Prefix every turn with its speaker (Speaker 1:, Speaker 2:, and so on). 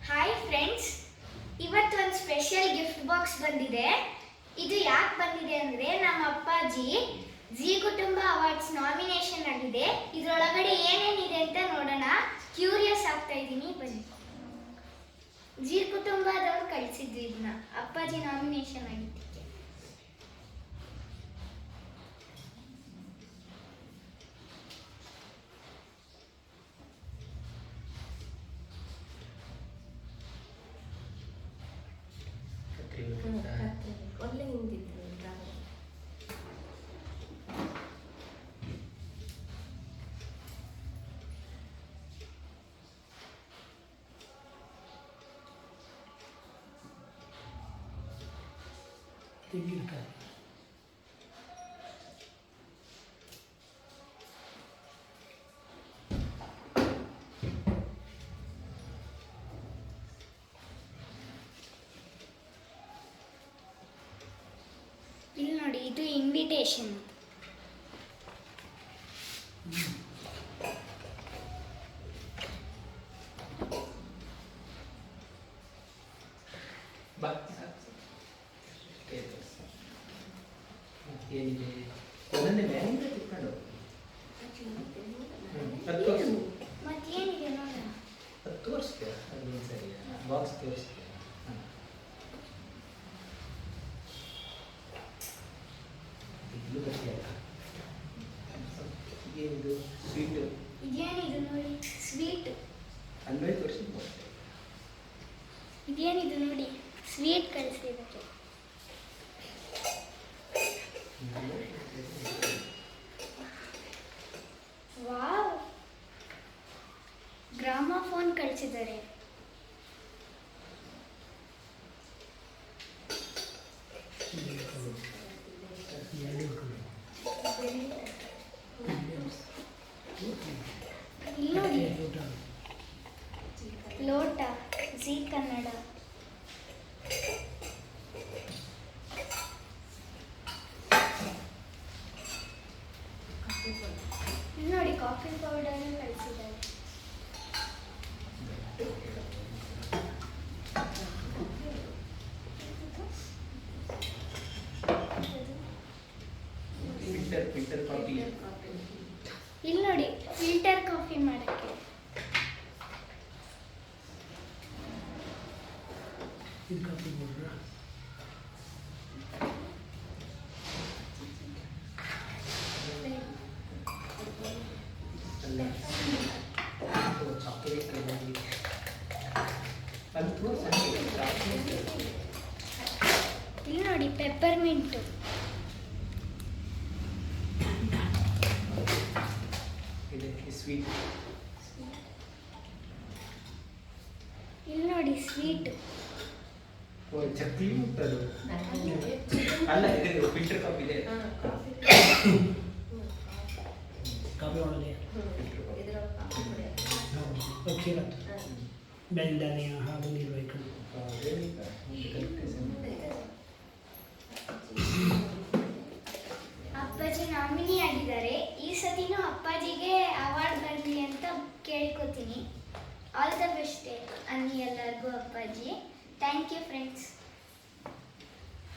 Speaker 1: Hi friends, ಇವತ್ತು ಒಂದು special gift box ಬಂದಿದೆ. ಇದು ಯಾಕೆ ಬಂದಿದೆ ಅಂದರೆ ನಮ್ಮ ಅಪ್ಪಾಜಿ ಜಿ ಕುಟುಂಬ ಅವಾರ್ಡ್ಸ್ ನಾಮಿನೇಷನ್ ಆಗಿದೆ. ಇದರೊಳಗಡೆ ಏನೇನಿದೆ ಅಂತ ನೋಡೋಣ. ಕ್ಯೂರಿಯಸ್ ಆಗ್ತಾ ಇದ್ದೀನಿ, ಬನ್ನಿ. ಜಿ ಕುಟುಂಬದವ್ರು ಕಳಿಸಿದ್ದು ಇದನ್ನ, ಅಪ್ಪಾಜಿ ನಾಮಿನೇಷನ್ ಆಗಿದ್ದಕ್ಕೆ.
Speaker 2: ಒಳ್ಳೆ ಹಿಂದಿತ್ತು.
Speaker 3: ತೆಂಗಿನಕಾಯಿ
Speaker 1: ಇಲ್ಲಿ ನೋಡಿ, ಇದು ಇನ್ವಿಟೇಷನ್.
Speaker 4: ಏನಿದೆ ಒಂದೊಂದೇ ಬ್ಯಾಂಕ್ ತಿಳ್ಕೊಂಡು
Speaker 1: ಮತ್ತೇನಿದೆ ನೋಡೋಣ.
Speaker 4: ಅದು ತೋರಿಸ್ತೀಯ, ಅದು ಸರಿ ಬಾಕ್ಸ್ ತೋರಿಸ್ತೀಯ. ಇಲ್ಲೂ ಬರ್ತೀಯಲ್ಲ, ಏನಿದು ಸ್ವೀಟ್?
Speaker 1: ಇದೇನಿದು ನೋಡಿ, ಸ್ವೀಟ್.
Speaker 4: ಅಲ್ಲೇ ತೋರಿಸಿ.
Speaker 1: ಇದೇನಿದು ನೋಡಿ, ಸ್ವೀಟ್ ಕಳಿಸಿದ್ದಕ್ಕೆ. ವಾವ್, ಗ್ರಾಮಫೋನ್ ಕಳಿಸಿದ್ದಾರೆ. ಇಲ್ಲಿ ನೋಡಿ, ಲೋಟ, ಜಿ ಕನ್ನಡ. ಇಲ್ಲಿ ನೋಡಿ, ಕಾಫಿ ಪೌಡರ್ ಕಳಿಸಿದ್ದಾರೆ.
Speaker 4: Filter coffee.
Speaker 1: ಇಲ್ಲಿ ನೋಡಿ, ಫಿಲ್ಟರ್ ಕಾಫಿ ಮಾಡಕ್ಕೆ.
Speaker 3: ಇದು ಕಾಫಿ ಪೌಡ್ರಾ?
Speaker 4: ಚಾಕ್ಲೇಟ್
Speaker 1: ಇಲ್ಲಿ ನೋಡಿ, ಪೆಪ್ಪರ್ಮಿಂಟು.
Speaker 4: ಇದಕ್ಕೆ ಸ್ವೀಟ್.
Speaker 1: ಇಲ್ಲಿ ನೋಡಿ, ಸ್ವೀಟ್.
Speaker 4: ಚಕ್ಲಿ ಉಂಟದು. ಅಲ್ಲ, ಇದು ಫಿಲ್ಟರ್ ಕಾಫಿ ಇದೆ.
Speaker 3: ಕಾಫಿ ಒಳಗೆ ಅಕ್ಕಿರತ್ತು ಬೆಲ್ದಾನೆ ಹಾಲು ನೀರು
Speaker 1: ಅಪ್ಪಾಜಿ ನಾಮಿನಿ ಆಗಿದ್ದಾರೆ. ಈ ಸತಿನೂ ಅಪ್ಪಾಜಿಗೆ ಅವಾರ್ಡ್ ಬರಲಿ ಅಂತ ಕೇಳ್ಕೊತೀನಿ. ಆಲ್ ದ ಬೆಸ್ಟ್ ಅನ್ನಿ ಎಲ್ಲರಿಗೂ ಅಪ್ಪಾಜಿ. Thank you friends.